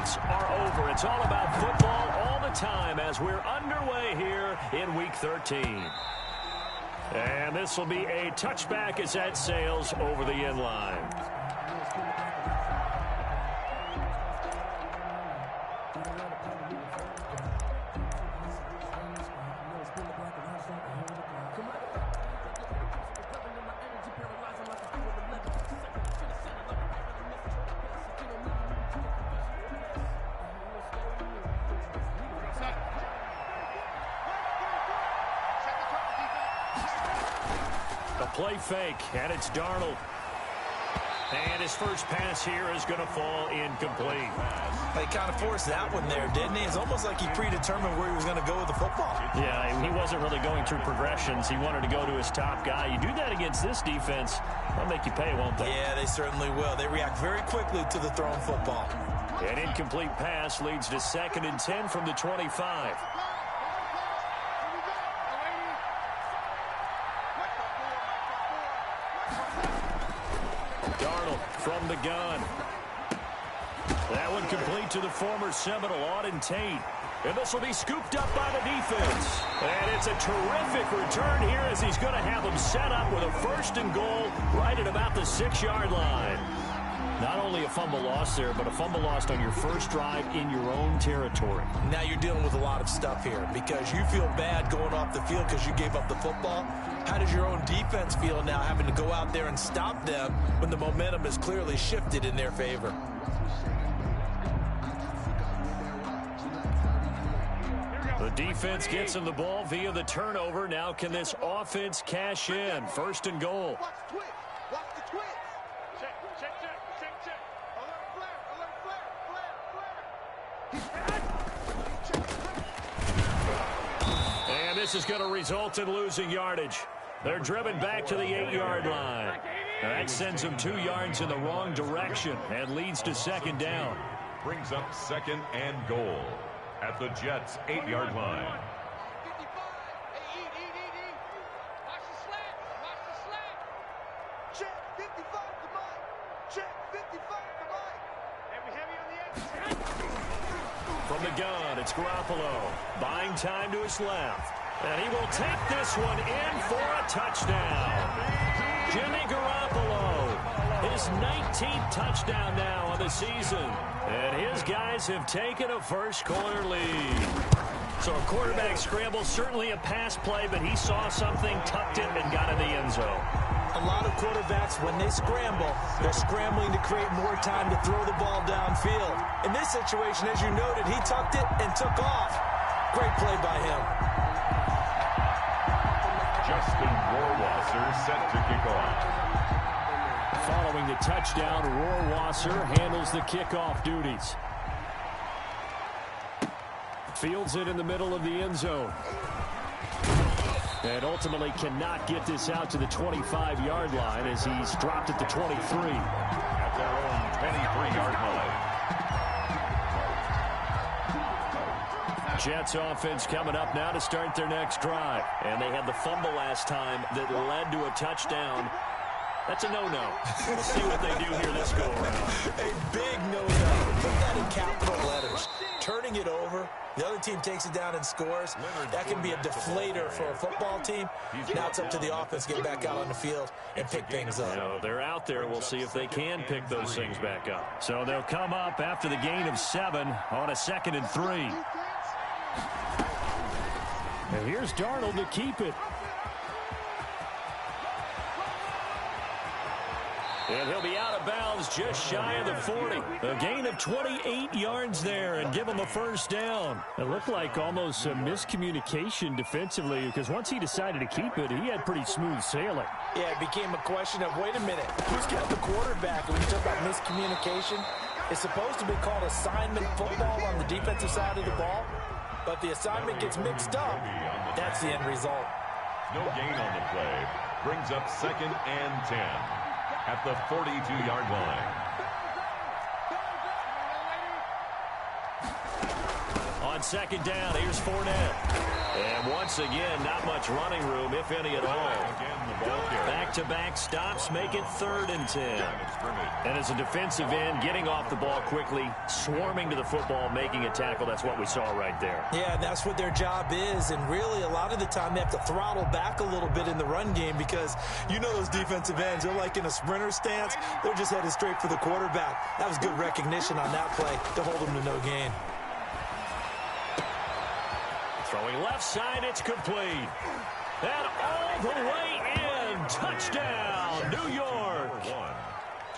fights are over. It's all about football all the time as we're underway here in Week 13. And this will be a touchback as that sails over the end line. Play fake, and it's Darnold. And his first pass here is going to fall incomplete. He kind of forced that one there, didn't he? It's almost like he predetermined where he was going to go with the football. Yeah, he wasn't really going through progressions. He wanted to go to his top guy. You do that against this defense, they'll make you pay, won't they? Yeah, they certainly will. They react very quickly to the thrown football. An incomplete pass leads to 2nd and 10 from the 25. From the gun. That one complete to the former Seminole, Auden Tate. And this will be scooped up by the defense. And it's a terrific return here as he's going to have them set up with a 1st and goal right at about the 6-yard line. Not only a fumble loss there, but a fumble lost on your first drive in your own territory. Now you're dealing with a lot of stuff here because you feel bad going off the field because you gave up the football. How does your own defense feel now having to go out there and stop them when the momentum is clearly shifted in their favor? The defense gets him the ball via the turnover. Now can this offense cash in? 1st and goal. And this is going to result in losing yardage. They're driven back to the 8-yard line. That sends them 2 yards in the wrong direction and leads to 2nd down. Brings up 2nd and goal at the Jets' 8-yard line. From the gun, it's Garoppolo. Buying time to his left. And he will take this one in for a touchdown. Jimmy Garoppolo, his 19th touchdown now on the season. And his guys have taken a first-quarter lead. So a quarterback scramble, certainly a pass play, but he saw something, tucked it, and got in the end zone. A lot of quarterbacks, when they scramble, they're scrambling to create more time to throw the ball downfield. In this situation, as you noted, he tucked it and took off. Great play by him. Justin Rohrwasser set to kick off. Following the touchdown, Rohrwasser handles the kickoff duties. Fields it in the middle of the end zone. And ultimately cannot get this out to the 25-yard line as he's dropped at the 23. At their own 23-yard line. Jets offense coming up now to start their next drive. And they had the fumble last time that led to a touchdown. That's a no-no. We'll see what they do here this go-around. A big no-no. Put that in capital letters. Turning it over. The other team takes it down and scores. That can be a deflator for a football team. Now it's up to the offense to get back out on the field and pick things up. No, they're out there. We'll see if they can pick those things back up. So they'll come up after the gain of 7 on a 2nd and 3. And here's Darnold to keep it. And he'll be out of bounds just shy of the 40. A gain of 28 yards there and give him a first down. It looked like almost a miscommunication defensively because once he decided to keep it, he had pretty smooth sailing. Yeah, it became a question of, wait a minute, who's got the quarterback? When you talk about miscommunication, it's supposed to be called assignment football on the defensive side of the ball. But the assignment gets mixed up. That's the end result. No gain on the play. Brings up 2nd and 10. At the 42-yard line. On 2nd down, here's Fournette. And once again, not much running room, if any at all. Back-to-back stops make it 3rd and 10. And as a defensive end, getting off the ball quickly, swarming to the football, making a tackle, that's what we saw right there. Yeah, that's what their job is. And really, a lot of the time, they have to throttle back a little bit in the run game because you know those defensive ends, they're like in a sprinter stance. They're just headed straight for the quarterback. That was good recognition on that play to hold them to no gain. Throwing left side, it's complete. And all the way in. Touchdown, New York.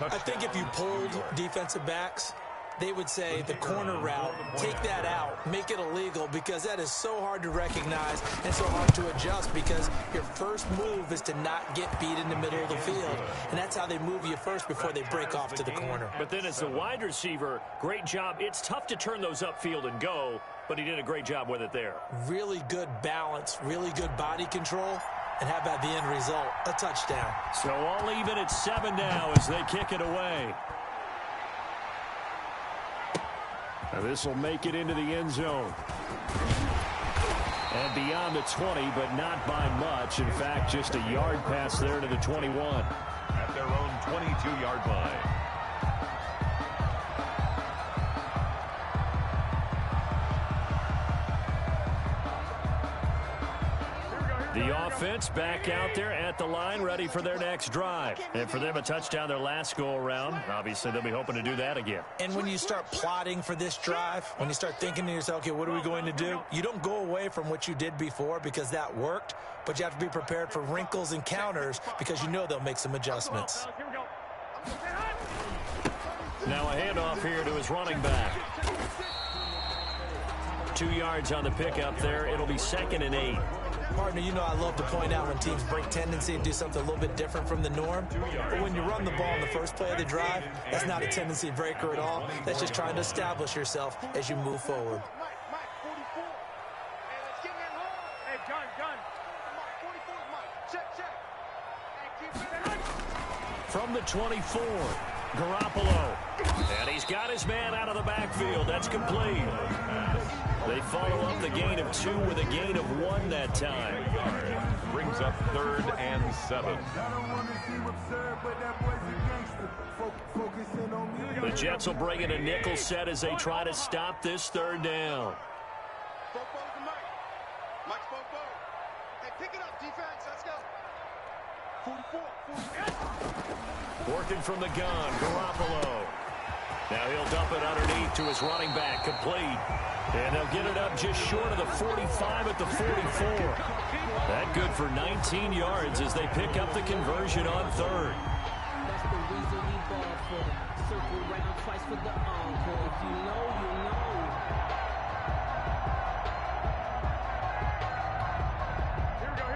I think if you pulled defensive backs, they would say the corner route, take that out, make it illegal, because that is so hard to recognize and so hard to adjust because your first move is to not get beat in the middle of the field. And that's how they move you first before they break off to the corner. But then as the wide receiver, great job. It's tough to turn those upfield and go, but he did a great job with it there. Really good balance, really good body control. And how about the end result? A touchdown. So all even at 7 now as they kick it away. Now this will make it into the end zone. And beyond the 20, but not by much. In fact, just a yard pass there to the 21. At their own 22-yard line. The offense back out there at the line, ready for their next drive. And for them, a touchdown their last go-around. Obviously, they'll be hoping to do that again. And when you start plotting for this drive, when you start thinking to yourself, okay, what are we going to do? You don't go away from what you did before because that worked, but you have to be prepared for wrinkles and counters because you know they'll make some adjustments. Now a handoff here to his running back. 2 yards on the pickup there. It'll be 2nd and 8. Partner, you know I love to point out when teams break tendency and do something a little bit different from the norm. But when you run the ball in the first play of the drive, that's not a tendency breaker at all. That's just trying to establish yourself as you move forward. From the 24, Garoppolo. And he's got his man out of the backfield. That's complete. They follow up the gain of 2 with a gain of 1 that time. Brings up 3rd and 7. The Jets will bring in a nickel set as they try to stop this 3rd down. Working from the gun, Garoppolo. Now he'll dump it underneath to his running back, complete. And they'll get it up just short of the 45 at the 44. That good for 19 yards as they pick up the conversion on 3rd. That's the reason we ball for the circle round twice for the encore. If you know, you know. Here we go.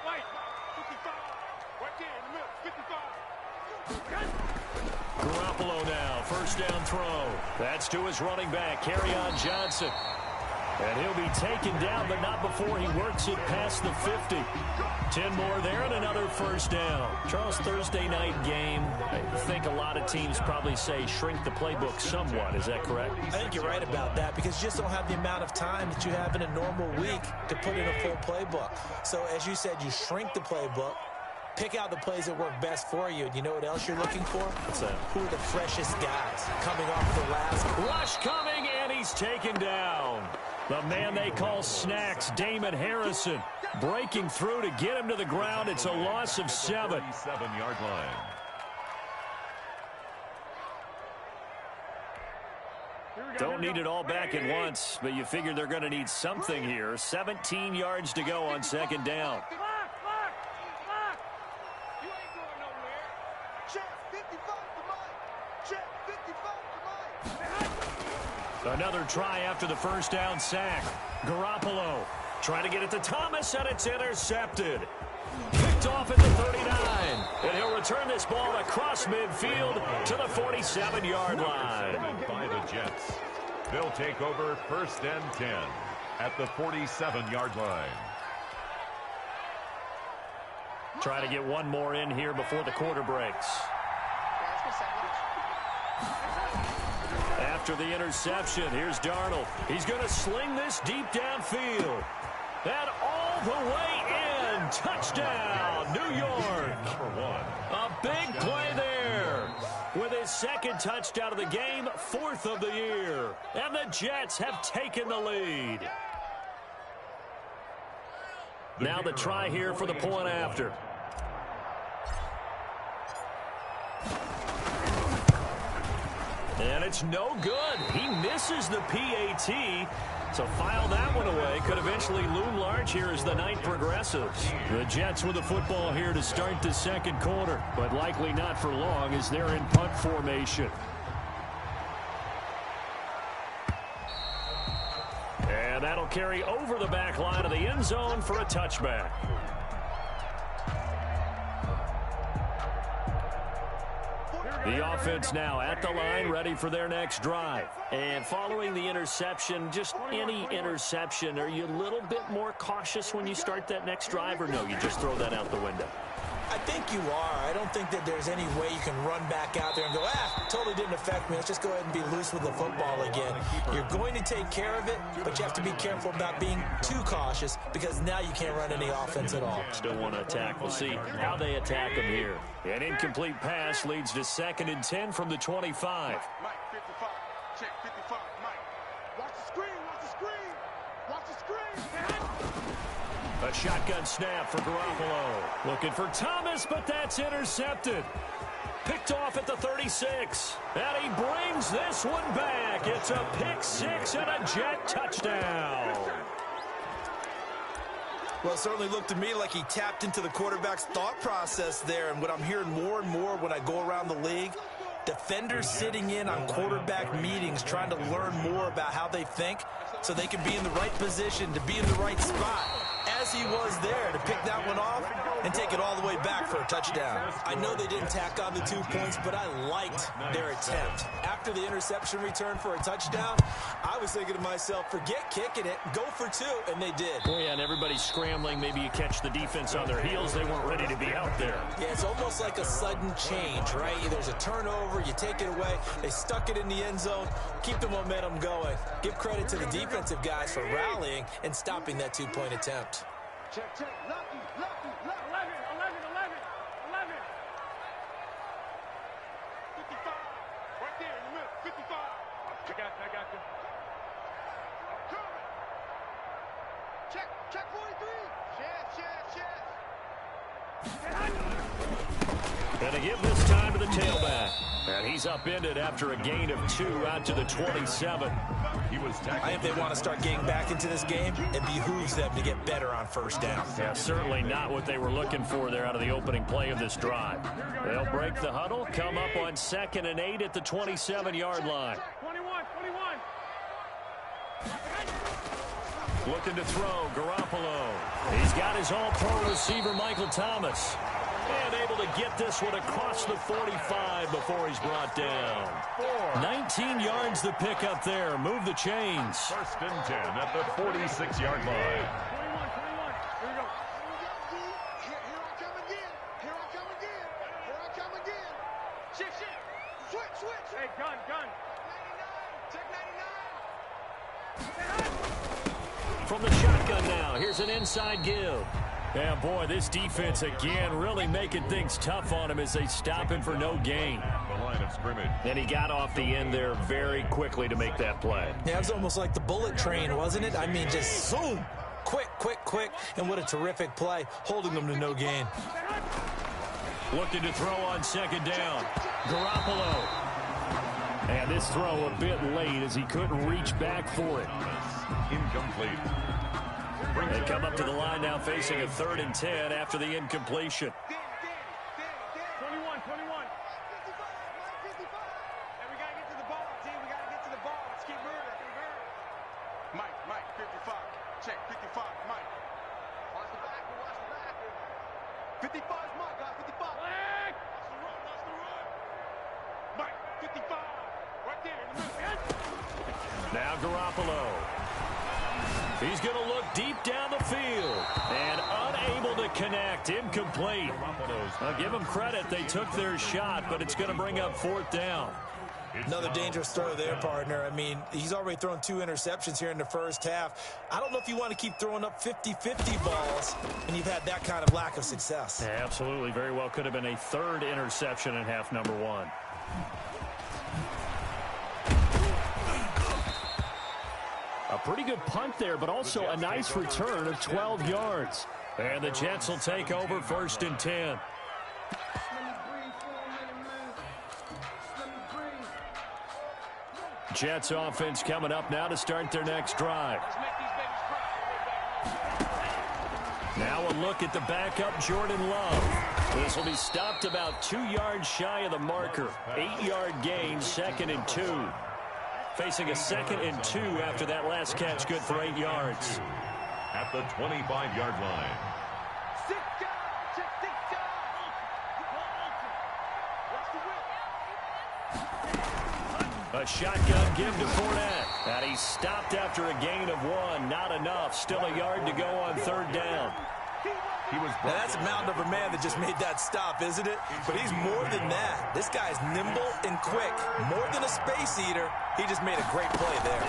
Wait. 55. Right there in the middle, 55. Garoppolo now, 1st down throw. That's to his running back, Kerryon Johnson. And he'll be taken down, but not before he works it past the 50. 10 more there and another 1st down. Charles, Thursday night game, I think a lot of teams probably say shrink the playbook somewhat. Is that correct? I think you're right about that because you just don't have the amount of time that you have in a normal week to put in a full playbook. So as you said, you shrink the playbook. Pick out the plays that work best for you. And you know what else you're looking for? What's that? Who are the freshest guys coming off the last? Rush coming, and he's taken down. The man they call Snacks, Damon Harrison, breaking through to get him to the ground. It's a loss of 7. 7-yard line. Don't need it all back at once, but you figure they're going to need something here. 17 yards to go on 2nd down. Another try after the 1st down sack. Garoppolo trying to get it to Thomas, and it's intercepted. Picked off at the 39. And he'll return this ball across midfield to the 47-yard line. By the Jets. They'll take over 1st and 10 at the 47-yard line. Try to get one more in here before the quarter breaks. after the interception. Here's Darnold. He's going to sling this deep downfield. And all the way in. Touchdown, New York. A big play there. With his second touchdown of the game, 4th of the year. And the Jets have taken the lead. Now the try here for the point after. And it's no good. He misses the PAT. So file that one away. Could eventually loom large here as the night progresses. The Jets with the football here to start the second quarter, but likely not for long as they're in punt formation. And that'll carry over the back line of the end zone for a touchback. The offense now at the line, ready for their next drive. And following the interception, just any interception, are you a little bit more cautious when you start that next drive, or no, you just throw that out the window? I think you are. I don't think that there's any way you can run back out there and go, totally didn't affect me. Let's just go ahead and be loose with the football again. You're going to take care of it, but you have to be careful about being too cautious because now you can't run any offense at all. Still want to attack. We'll see how they attack him here. An incomplete pass leads to 2nd and 10 from the 25. Mike, 55. Check, 55. Mike. Watch the screen. Watch the screen. Watch the screen. A shotgun snap for Garoppolo. Looking for Thomas, but that's intercepted. Picked off at the 36. And he brings this one back. It's a pick 6 and a Jet touchdown. Well, it certainly looked to me like he tapped into the quarterback's thought process there. And what I'm hearing more and more when I go around the league, defenders sitting in on quarterback meetings trying to learn more about how they think so they can be in the right position to be in the right spot. As he was there to pick that one off and take it all the way back for a touchdown. I know they didn't tack on the 2 points, but I liked their attempt. After the interception return for a touchdown, I was thinking to myself, forget kicking it, go for 2, and they did. Oh, yeah, and everybody's scrambling. Maybe you catch the defense on their heels. They weren't ready to be out there. Yeah, it's almost like a sudden change, right? There's a turnover, you take it away, they stuck it in the end zone, keep the momentum going. Give credit to the defensive guys for rallying and stopping that 2-point attempt. Check, check. Lucky, lucky, lucky. 11, 11, 11, 11. 55. Right there in the middle. 55. I got you. I'm coming. Check 43. Chess. Gonna give this time to the tailback. And he's upended after a gain of 2 out to the 27. He was I think they want to start getting back into this game. It behooves them to get better on first down. Yeah, certainly not what they were looking for there out of the opening play of this drive. They'll break the huddle, come up on 2nd and 8 at the 27-yard line. 21. Looking to throw, Garoppolo. He's got his all-pro receiver, Michael Thomas. And able to get this one across the 45 before he's brought down. 19 yards the pick up there. Move the chains. 1st and 10 at the 46-yard line. 21. Here we go. Here I come again. Shit. Switch. Hey, gun. 99. Check 99. From the shotgun now, here's an inside give. Yeah, boy, this defense again really making things tough on him as they stop him for no gain. The line of scrimmage. And he got off the end there very quickly to make that play. Yeah, it was almost like the bullet train, wasn't it? I mean, just zoom. Quick. And what a terrific play, holding them to no gain. Looking to throw on 2nd down. Garoppolo. And this throw a bit late as he couldn't reach back for it. Incomplete. They come up to the line now facing a 3rd and 10 after the incompletion. 21. And we got to get to the ball, team. We got to get to the ball. Let's keep moving. Mike, 55. Check, 55. Mike. Watch the back. 55 is Mike, guys. 55. Watch the run. Mike, 55. Right there in the middle. Now Garoppolo. He's going to look deep down the field and unable to connect. Incomplete. I'll give them credit. They took their shot, but it's going to bring up 4th down. Another dangerous throw there, partner. I mean, he's already thrown 2 interceptions here in the first half. I don't know if you want to keep throwing up 50-50 balls when you've had that kind of lack of success. Yeah, absolutely. Very well could have been a 3rd interception in half number 1. A pretty good punt there, but also a nice return of 12 yards. And the Jets will take over 1st and 10. Jets offense coming up now to start their next drive. Now a look at the backup, Jordan Love. This will be stopped about 2 yards shy of the marker. 8-yard gain, 2nd and 2. Facing a 2nd and 2 after that last catch, good for 8 yards. At the 25-yard line. A shotgun give to Fournette. And he's stopped after a gain of 1. Not enough. Still a yard to go on 3rd down. Now that's a mountain of a man that just made that stop, isn't it? But he's more than that. This guy's nimble and quick. More than a space eater. He just made a great play there.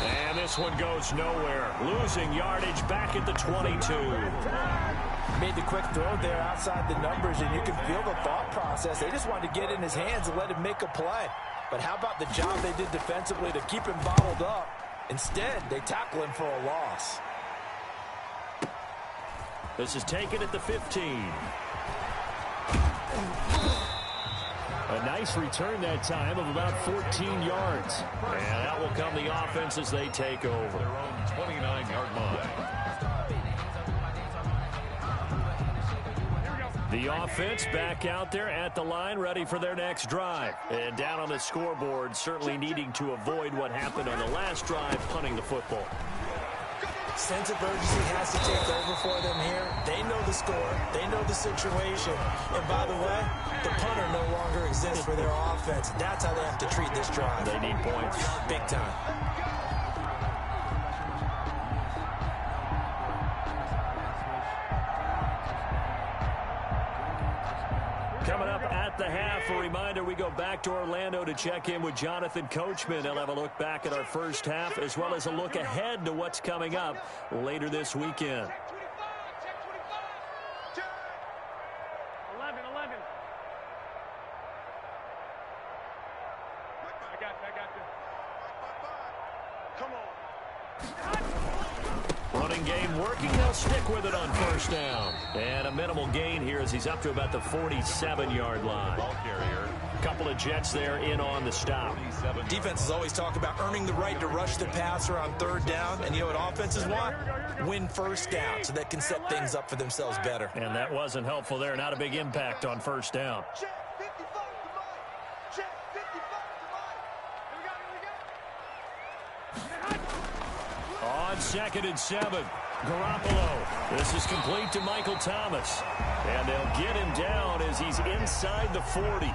And this one goes nowhere. Losing yardage back at the 22. Made the quick throw there outside the numbers, and you can feel the thought process. They just wanted to get in his hands and let him make a play. But how about the job they did defensively to keep him bottled up? Instead, they tackle him for a loss. This is taken at the 15. A nice return that time of about 14 yards. And that will come the offense as they take over. Their own 29-yard line. The offense back out there at the line, ready for their next drive. And down on the scoreboard, certainly needing to avoid what happened on the last drive, punting the football. Sense of urgency has to take over for them here. They know the score. They know the situation. And by the way, the punter no longer exists for their offense. That's how they have to treat this drive. They need points. Big time. Coming up at the half, a reminder, we go back to Orlando to check in with Jonathan Coachman. He'll have a look back at our first half as well as a look ahead to what's coming up later this weekend. 11. I got you. Come on. Running game working. They'll stick with it on 1st down. And a minimal gain here as he's up to about the 47-yard line. Ball carrier. Couple of Jets there in on the stop. Defenses always talk about earning the right to rush the passer on 3rd down. And you know what offenses want? Win 1st down so they can set things up for themselves better. And that wasn't helpful there. Not a big impact on 1st down. Check 55 to Mike. Check 55 to Mike. Here we go. On 2nd and 7. Garoppolo. This is complete to Michael Thomas. And they'll get him down as he's inside the 40.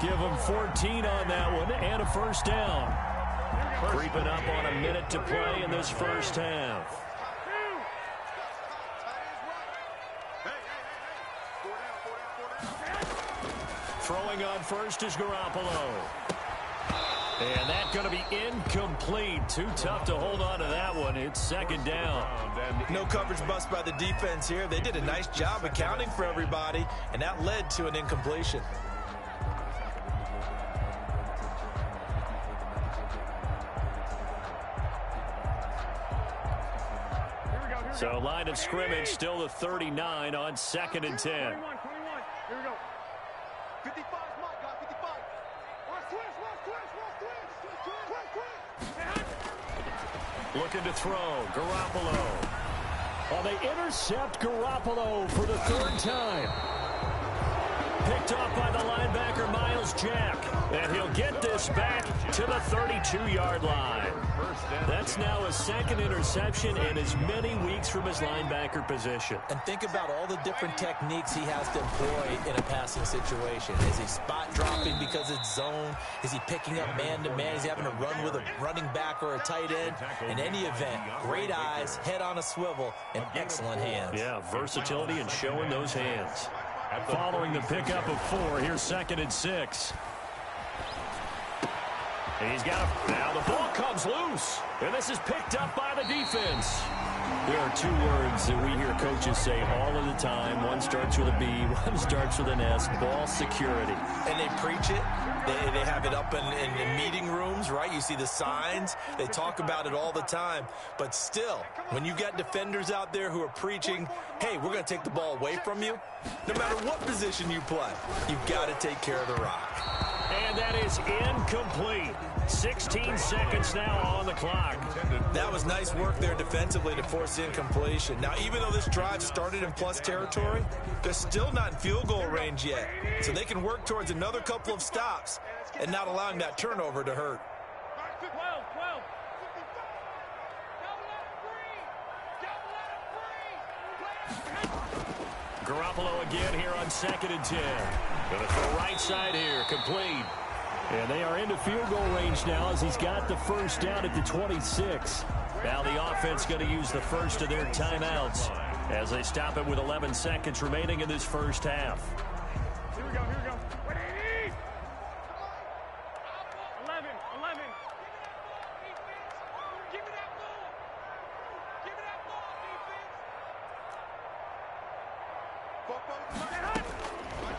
Give him 14 on that one and a 1st down. Creeping up on a minute to play in this first half. Throwing on first is Garoppolo. And that's going to be incomplete. Too tough to hold on to that one. It's 2nd down. No coverage bust by the defense here. They did a nice job accounting for everybody, and that led to an incompletion. So line of scrimmage still the 39 on 2nd and 10. 21. Here we go. 55 Mike, got 55. Looking to throw. Garoppolo. Well, they intercept Garoppolo for the 3rd time. Picked off by the linebacker, Miles Jack. And he'll get this back to the 32-yard line. That's now a 2nd interception in as many weeks from his linebacker position. And think about all the different techniques he has to employ in a passing situation. Is he spot dropping because it's zone? Is he picking up man-to-man? Is he having to run with a running back or a tight end? In any event, great eyes, head on a swivel, and excellent hands. Yeah, versatility and showing those hands. Following the pickup of 4, here's 2nd and 6. He's got it. Now the ball comes loose, and this is picked up by the defense. There are 2 words that we hear coaches say all of the time. One starts with a B, one starts with an S, ball security. And they preach it. They have it up in meeting rooms, right? You see the signs. They talk about it all the time. But still, when you got defenders out there who are preaching, hey, we're going to take the ball away from you, no matter what position you play, you've got to take care of the rock. And that is incomplete. 16 seconds now on the clock. That was nice work there defensively to force incompletion. Now, even though this drive started in plus territory, they're still not in field goal range yet. So they can work towards another couple of stops and not allowing that turnover to hurt. 12. Garoppolo again here on 2nd and 10. Going to throw right side here, complete. And they are into field goal range now as he's got the first down at the 26. Now the offense going to use the first of their timeouts as they stop it with 11 seconds remaining in this first half. Here we go. Ready? 11. Give me that ball, defense.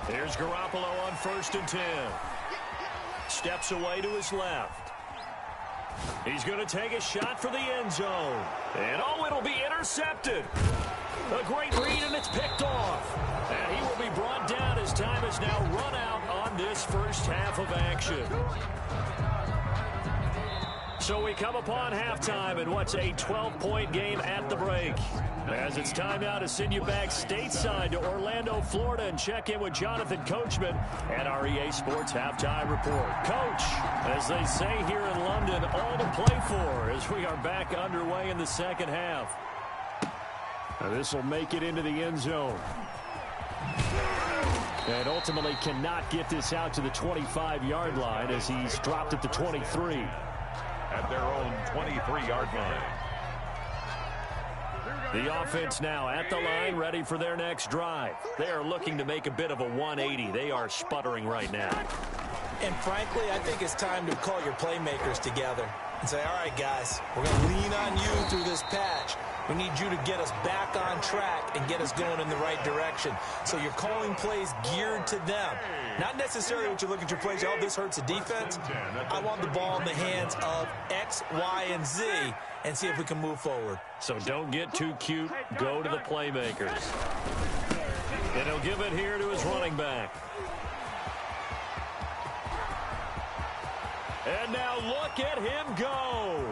Here's Garoppolo on 1st and 10. Steps away to his left. He's going to take a shot for the end zone. And it'll be intercepted. A great read, and it's picked off. And he will be brought down as time has now run out on this first half of action. So we come upon halftime in what's a 12-point game at the break. As it's time now to send you back stateside to Orlando, Florida, and check in with Jonathan Coachman and our EA Sports Halftime Report. Coach, as they say here in London, all to play for as we are back underway in the second half. This will make it into the end zone. And ultimately cannot get this out to the 25-yard line as he's dropped at the 23. At their own 23-yard line. The offense now at the line, ready for their next drive. They are looking to make a bit of a 180. They are sputtering right now. And frankly, I think it's time to call your playmakers together and say, all right, guys, we're going to lean on you through this patch. We need you to get us back on track and get us going in the right direction. So you're calling plays geared to them. Not necessarily what you look at your plays, oh, this hurts the defense. I want the ball in the hands of X, Y, and Z and see if we can move forward. So don't get too cute. Go to the playmakers. And he'll give it here to his running back. And now look at him go.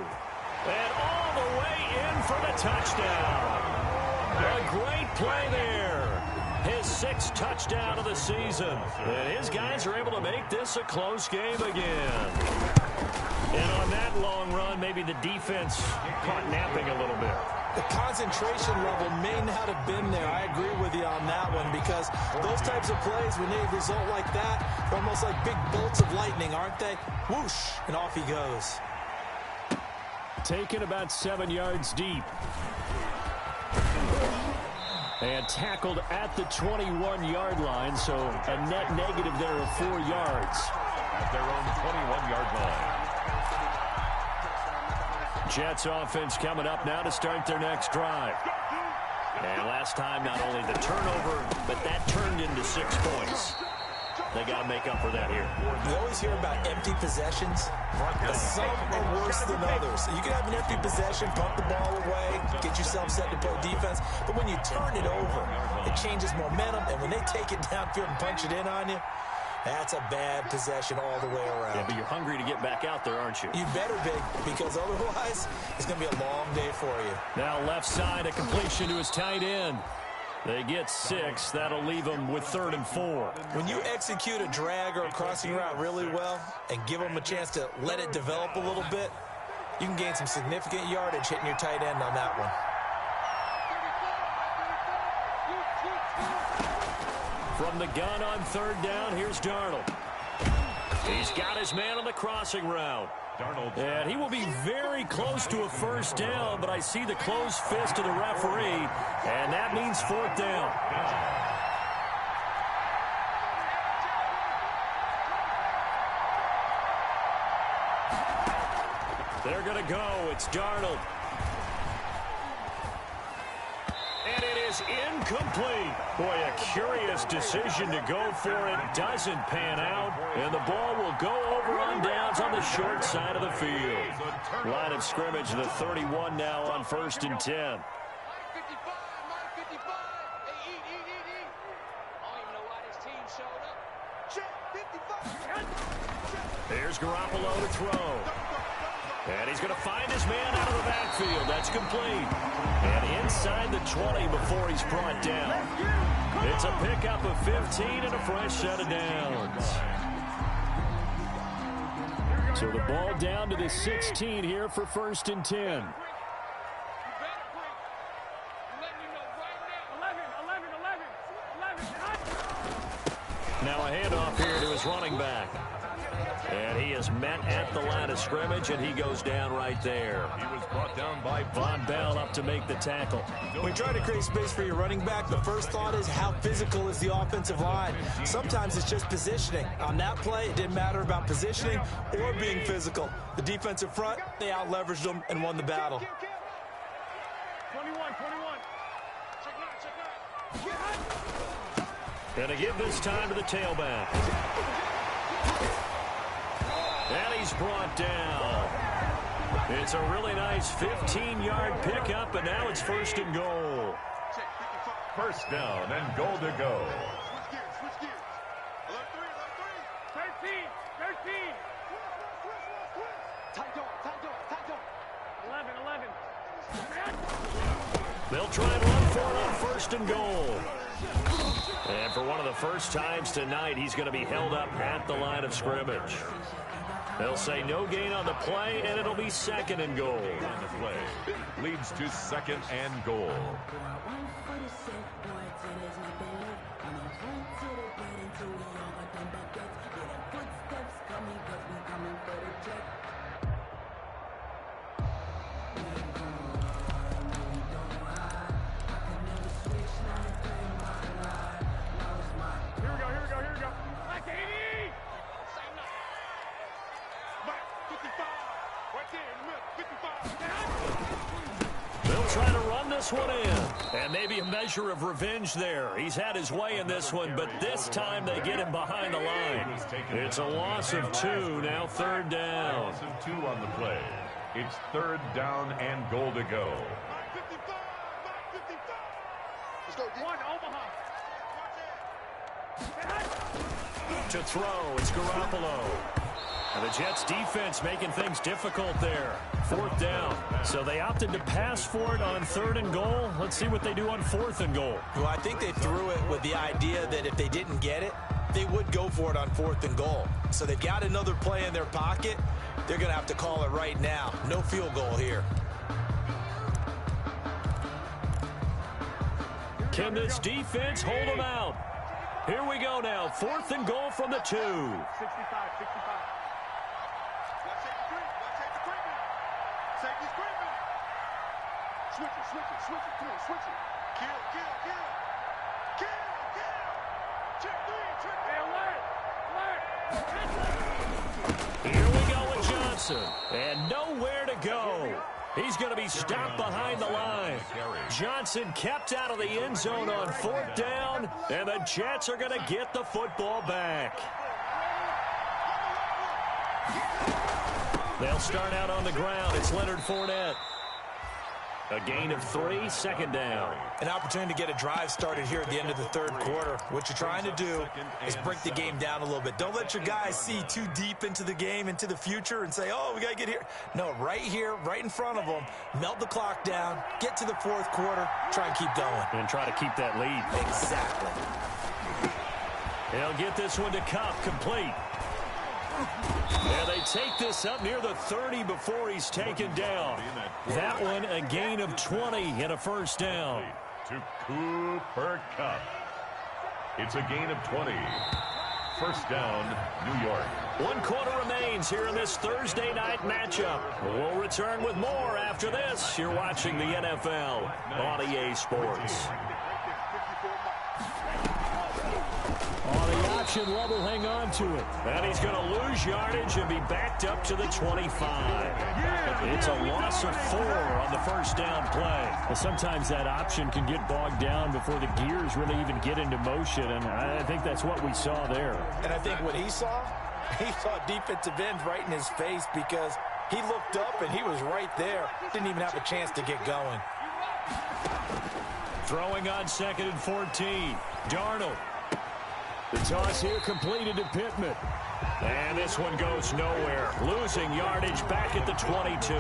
And all the way in for the touchdown. A great play there. His 6th touchdown of the season. And his guys are able to make this a close game again. And on that long run, maybe the defense caught napping a little bit. The concentration level may not have been there. I agree with you on that one because those types of plays, when they result like that, they're almost like big bolts of lightning, aren't they? Whoosh, and off he goes. Taken about 7 yards deep. And tackled at the 21-yard line, so a net negative there of 4 yards. At their own 21-yard line. Jets offense coming up now to start their next drive. And last time, not only the turnover, but that turned into 6 points. They got to make up for that here. You always hear about empty possessions. Some are worse than others. You can have an empty possession, pump the ball away, get yourself set to play defense. But when you turn it over, it changes momentum. And when they take it downfield and punch it in on you, that's a bad possession all the way around. Yeah, but you're hungry to get back out there, aren't you? You better be, because otherwise it's going to be a long day for you. Now left side, a completion to his tight end. They get 6. That'll leave them with 3rd and 4. When you execute a drag or a crossing route really well and give them a chance to let it develop a little bit, you can gain some significant yardage hitting your tight end on that one. From the gun on 3rd down, here's Darnold. He's got his man on the crossing route. And he will be very close to a first down, but I see the closed fist of the referee, and that means 4th down. They're going to go. It's Darnold. And it is incomplete. Boy, a curious decision to go for it. Doesn't pan out. And the ball will go over on downs on the short side of the field. Line of scrimmage, the 31 now on 1st and 10. Here's Garoppolo to throw. And he's going to find his man out of the backfield. That's complete. And inside the 20 before he's brought down. It's a pickup of 15 and a fresh set of downs. So the ball down to the 16 here for 1st and 10. Now a handoff here to his running back. And he is met at the line of scrimmage, and he goes down right there. He was brought down by Von Bell up to make the tackle. When trying to create space for your running back, the first thought is how physical is the offensive line. Sometimes it's just positioning. On that play, it didn't matter about positioning or being physical. The defensive front, they out-leveraged them and won the battle. 21. And to give this time to the tailback. And he's brought down. It's a really nice 15-yard pickup, and now it's 1st and goal. First down and goal to go. Switch gears. 13. Tight on. 11. They'll try and run for it on 1st and goal. And for one of the first times tonight, he's going to be held up at the line of scrimmage. They'll say no gain on the play, and it'll be 2nd and goal. On the play leads to 2nd and goal. They'll try to run this one in. And maybe a measure of revenge there. He's had his way in this one, but this time they get him behind the line. It's a loss of 2, now 3rd down. Loss of 2 on the play. It's 3rd down and goal to go. To throw, it's Garoppolo. And the Jets defense making things difficult there. 4th down. So they opted to pass for it on 3rd and goal. Let's see what they do on 4th and goal. Well, I think they threw it with the idea that if they didn't get it, they would go for it on 4th and goal. So they've got another play in their pocket. They're going to have to call it right now. No field goal here. Can this defense hold them out? Here we go now. 4th and goal from the 2. 65. Safety's creeping. Switch it. Come on, switch it. Kill. Check 3. Here we go with Johnson. And nowhere to go. He's going to be stopped behind the line. Johnson kept out of the end zone on 4th down, and the Jets are going to get the football back. They'll start out on the ground. It's Leonard Fournette. A gain of 3, 2nd down. An opportunity to get a drive started here at the end of the 3rd quarter. What you're trying to do is break the game down a little bit. Don't let your guys see too deep into the game, into the future, and say, oh, we got to get here. No, right here, right in front of them, melt the clock down, get to the 4th quarter, try and keep going. And try to keep that lead. Exactly. They'll get this one to Cup, complete. And they take this up near the 30 before he's taken down. That one a gain of 20 and a 1st down. To Cooper Kupp. It's a gain of 20. 1st down, New York. 1 quarter remains here in this Thursday night matchup. We'll return with more after this. You're watching the NFL on EA Sports. On the interception, Love will hang on to it. And he's going to lose yardage and be backed up to the 25. It's a loss of 4 on the first down play. Well, sometimes that option can get bogged down before the gears really even get into motion, and I think that's what we saw there. And I think what he saw defensive end right in his face, because he looked up and he was right there. Didn't even have a chance to get going. Throwing on 2nd and 14. Darnold. The toss here completed to Pittman. And this one goes nowhere. Losing yardage back at the 22.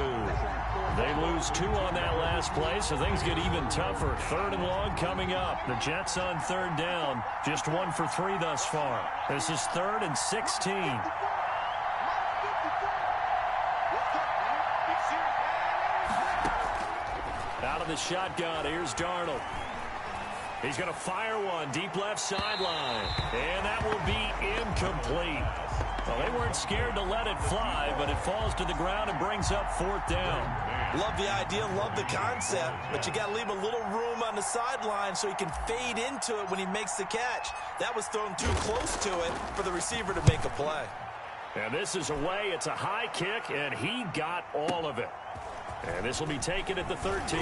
They lose 2 on that last play, so things get even tougher. 3rd and long coming up. The Jets on 3rd down. Just 1 for 3 thus far. This is 3rd and 16. Out of the shotgun, here's Darnold. He's going to fire one deep left sideline. And that will be incomplete. Well, they weren't scared to let it fly, but it falls to the ground and brings up 4th down. Love the idea, love the concept, but you got to leave a little room on the sideline so he can fade into it when he makes the catch. That was thrown too close to it for the receiver to make a play. And this is away. It's a high kick, and he got all of it. And this will be taken at the 13.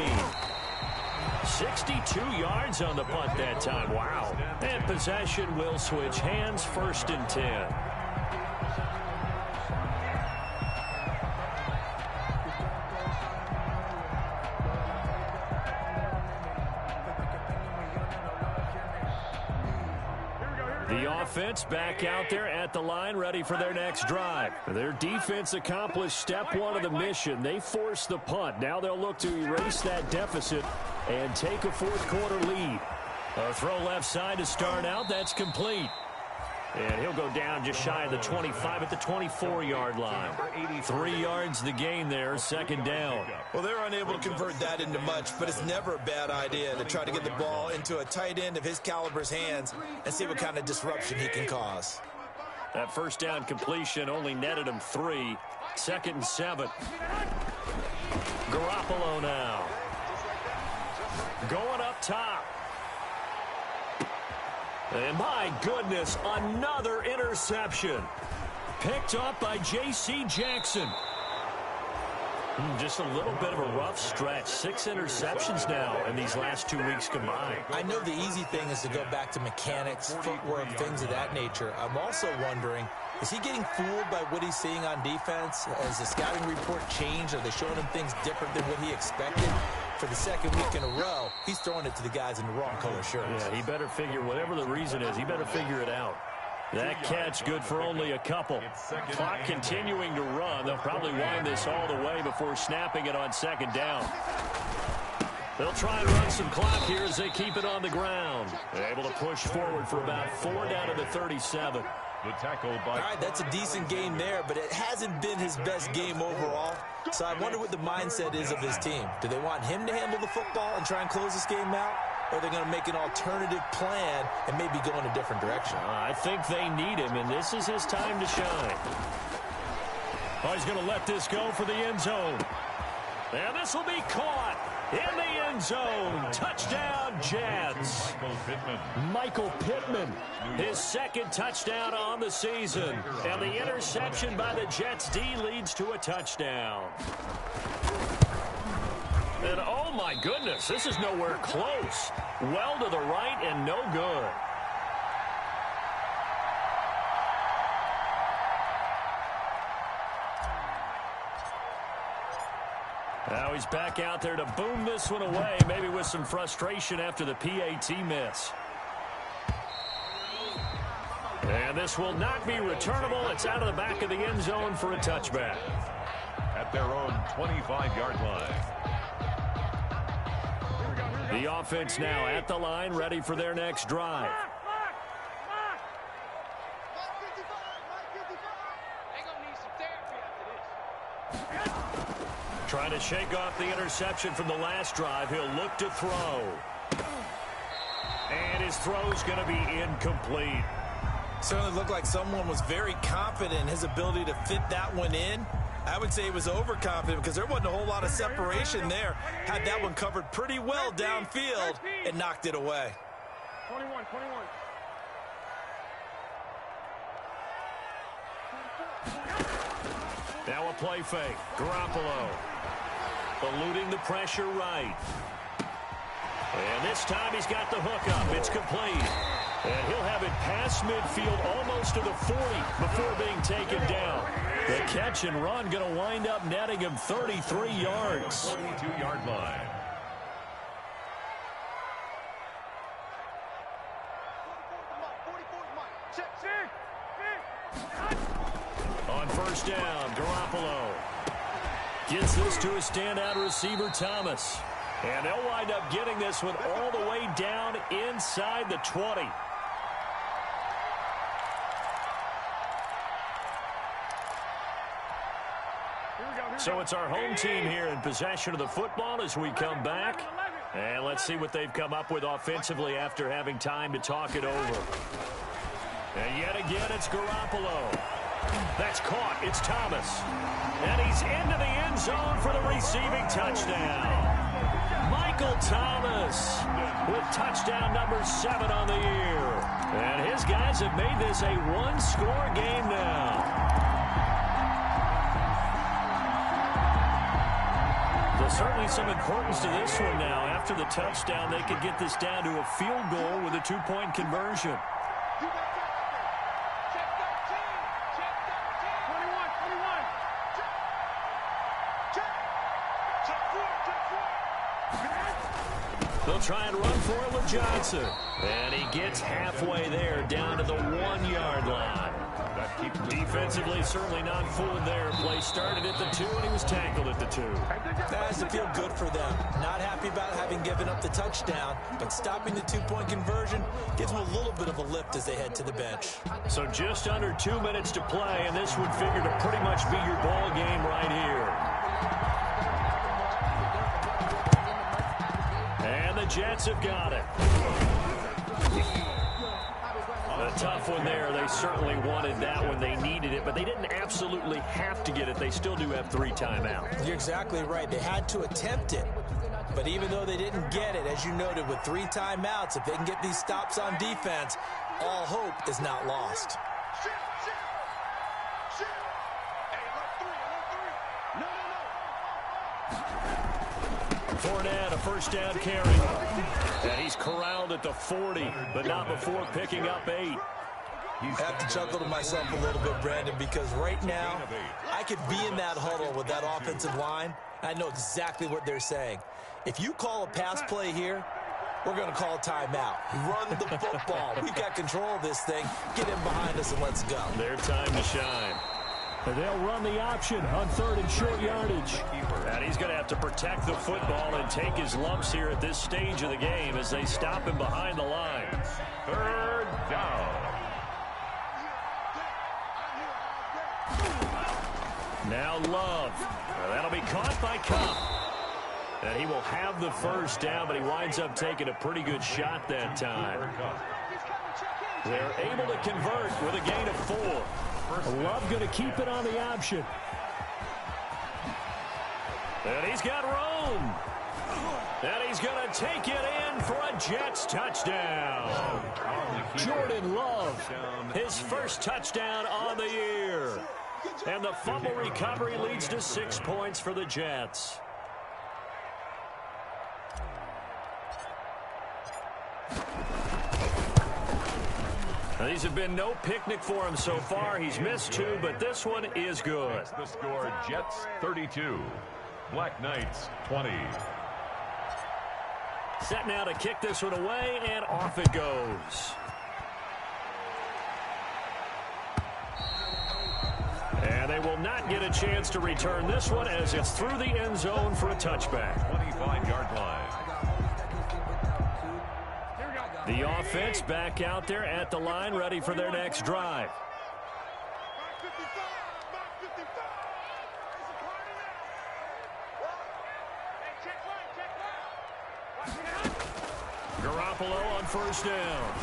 62 yards on the punt that time. Wow. And possession will switch hands. 1st and 10. The offense back out there at the line, ready for their next drive. Their defense accomplished step 1 of the mission. They forced the punt. Now they'll look to erase that deficit and take a 4th quarter lead. A throw left side to start out. That's complete. And he'll go down just shy of the 25 at the 24-yard line. 3 yards the gain there, 2nd down. Well, they're unable to convert that into much, but it's never a bad idea to try to get the ball into a tight end of his caliber's hands and see what kind of disruption he can cause. That 1st down completion only netted him 3. 2nd and 7. Garoppolo now. Going up top. And my goodness, another interception. Picked up by J.C. Jackson. Just a little bit of a rough stretch. 6 interceptions now in these last 2 weeks combined. I know the easy thing is to go back to mechanics, footwork, things of that nature. I'm also wondering, is he getting fooled by what he's seeing on defense? Has the scouting report changed? Are they showing him things different than what he expected? For the 2nd week in a row, he's throwing it to the guys in the wrong color shirts. Yeah, he better figure, whatever the reason is, he better figure it out. That catch good for only a couple. Clock continuing to run. They'll probably wind this all the way before snapping it on 2nd down. They'll try and run some clock here as they keep it on the ground. They're able to push forward for about 4 down to the 37. The tackle by... All right, that's a decent game there, but it hasn't been his best game overall. So I wonder what the mindset is of his team. Do they want him to handle the football and try and close this game out? Or are they going to make an alternative plan and maybe go in a different direction? I think they need him, and this is his time to shine. Oh, he's going to let this go for the end zone. And this will be caught in the end zone. Touchdown, Jets. Michael Pittman, his 2nd touchdown on the season. And the interception by the Jets D leads to a touchdown. And oh my goodness, this is nowhere close. Well to the right and no good. Now he's back out there to boom this one away, maybe with some frustration after the PAT miss. And this will not be returnable. It's out of the back of the end zone for a touchback. At their own 25-yard line. The offense now at the line, ready for their next drive. Trying to shake off the interception from the last drive. He'll look to throw. And his throw's going to be incomplete. Certainly looked like someone was very confident in his ability to fit that one in. I would say he was overconfident because there wasn't a whole lot of separation there. Had that one covered pretty well downfield and knocked it away. 21. Now a play fake. Garoppolo eluding the pressure right. And this time he's got the hook up. It's complete. And he'll have it past midfield almost to the 40 before being taken down. The catch and run going to wind up netting him 33 yards. 42-yard line. On first down, Garoppolo gets this to a standout receiver, Thomas. And they'll wind up getting this one all the way down inside the 20. So it's our home team here in possession of the football as we come back. And let's see what they've come up with offensively after having time to talk it over. And yet again, it's Garoppolo. That's caught. It's Thomas. And he's into the end zone for the receiving touchdown. Michael Thomas with touchdown number 7 on the year. And his guys have made this a one-score game now. There's certainly some importance to this one now. After the touchdown, they could get this down to a field goal with a 2-point conversion. They'll try and run for it with Johnson. And he gets halfway there, down to the 1-yard line. Defensively, certainly not fooled there. Play started at the 2, and he was tackled at the 2. That has to feel good for them. Not happy about having given up the touchdown, but stopping the 2-point conversion gives them a little bit of a lift as they head to the bench. So just under 2 minutes to play, and this would figure to pretty much be your ball game right here. And the Jets have got it. A tough one there. They certainly wanted that one. They needed it, but they didn't absolutely have to get it. They still do have 3 timeouts. You're exactly right. They had to attempt it. But even though they didn't get it, as you noted, with 3 timeouts, if they can get these stops on defense, all hope is not lost. Fournette, a first down carry. And he's corralled at the 40, but not before picking up 8. I have to chuckle to myself a little bit, Brandon, because right now I could be in that huddle with that offensive line. I know exactly what they're saying. If you call a pass play here, we're going to call a timeout. Run the football. We've got control of this thing. Get in behind us and let's go. Their time to shine. They'll run the option on 3rd and short yardage. And he's going to have to protect the football and take his lumps here at this stage of the game as they stop him behind the line. 3rd down. Now Love. That'll be caught by Cup. And he will have the first down, but he winds up taking a pretty good shot that time. They're able to convert with a gain of 4. Love going to keep it on the option. And he's got room. And he's going to take it in for a Jets touchdown. Jordan Love. His first touchdown on the year. And the fumble recovery leads to 6 points for the Jets. These have been no picnic for him so far. He's missed 2, but this one is good. The score, Jets 32, Black Knights 20. Set now to kick this one away, and off it goes. And they will not get a chance to return this one as it's through the end zone for a touchback. 25-yard line. The offense back out there at the line, ready for their next drive. Garoppolo on first down.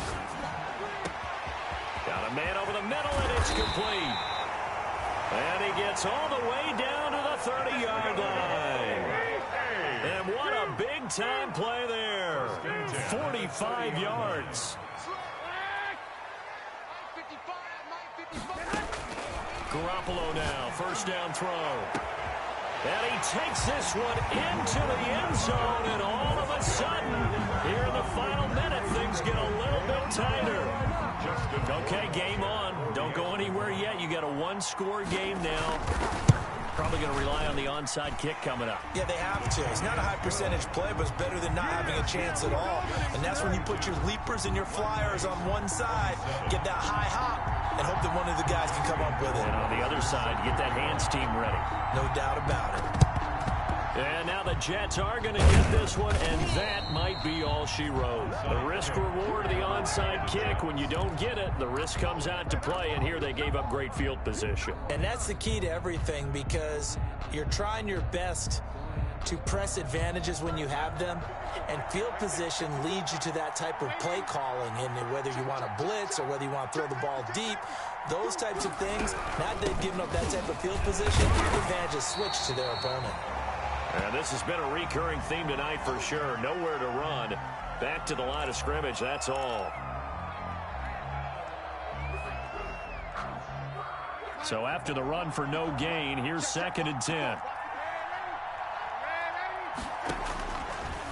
Got a man over the middle, and it's complete. And he gets all the way down to the 30-yard line. And what a big-time play there. 45 yards. Garoppolo now, first down throw. And he takes this one into the end zone, and all of a sudden, here in the final minute, things get a little bit tighter. Okay, game on. Don't go anywhere yet. You got a one-score game now. Probably going to rely on the onside kick coming up. Yeah, they have to. It's not a high-percentage play, but it's better than not having a chance at all. And that's when you put your leapers and your flyers on one side, get that high hop, and hope that one of the guys can come up with it. And on the other side, get that hands team ready. No doubt about it. And now the Jets are going to get this one, and that might be all she wrote. The risk-reward of the onside kick. When you don't get it, the risk comes out to play, and here they gave up great field position. And that's the key to everything, because you're trying your best to press advantages when you have them, and field position leads you to that type of play calling, and whether you want to blitz or whether you want to throw the ball deep, those types of things, now that they've given up that type of field position, the advantage is switched to their opponent. And this has been a recurring theme tonight for sure. Nowhere to run. Back to the line of scrimmage, that's all. So after the run for no gain, here's 2nd and 10.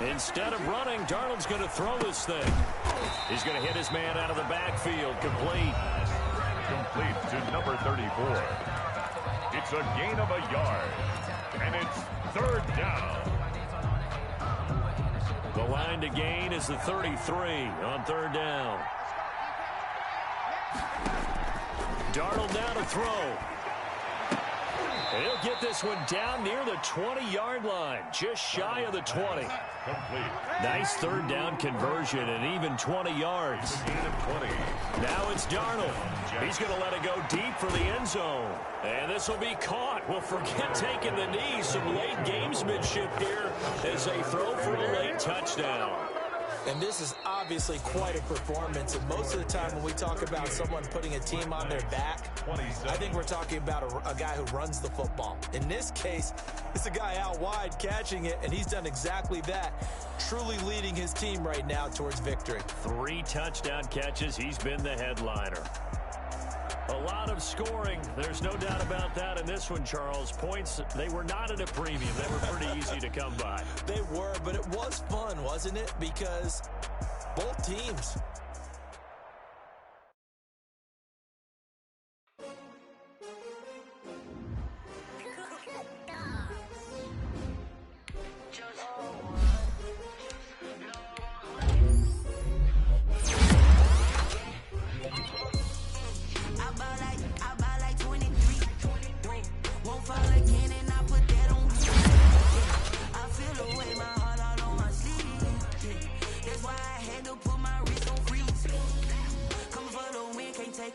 Instead of running, Darnold's going to throw this thing. He's going to hit his man out of the backfield. Complete. Complete to number 34. It's a gain of a yard. And it's 3rd down. The line to gain is the 33 on 3rd down. Darnold now to throw. He'll get this one down near the 20-yard line, just shy of the 20. Complete. Nice 3rd down conversion and even 20 yards. Gain of 20. Now it's Darnold. He's going to let it go deep for the end zone. And this will be caught. Well, forget taking the knee. Some late gamesmanship here as they throw for a late touchdown. And this is obviously quite a performance. And most of the time when we talk about someone putting a team on their back, I think we're talking about a guy who runs the football. In this case, it's a guy out wide catching it, and he's done exactly that, truly leading his team right now towards victory. 3 touchdown catches. He's been the headliner. A lot of scoring. There's no doubt about that in this one, Charles. Points, they were not at a premium. They were pretty easy to come by. They were, but it was fun, wasn't it? Because both teams.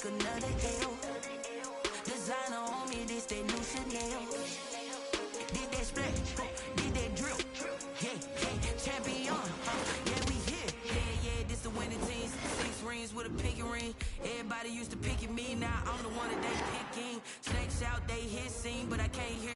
Another L. Designer on me, this that new Chanel. Did that splash, did that drill. Yeah, champion. Yeah, we here. Yeah, this the winning team. 6 rings with a pinky ring. Everybody used to pick at me. Now I'm the one that they picking. Snakes out, they hit scene, but I can't hear.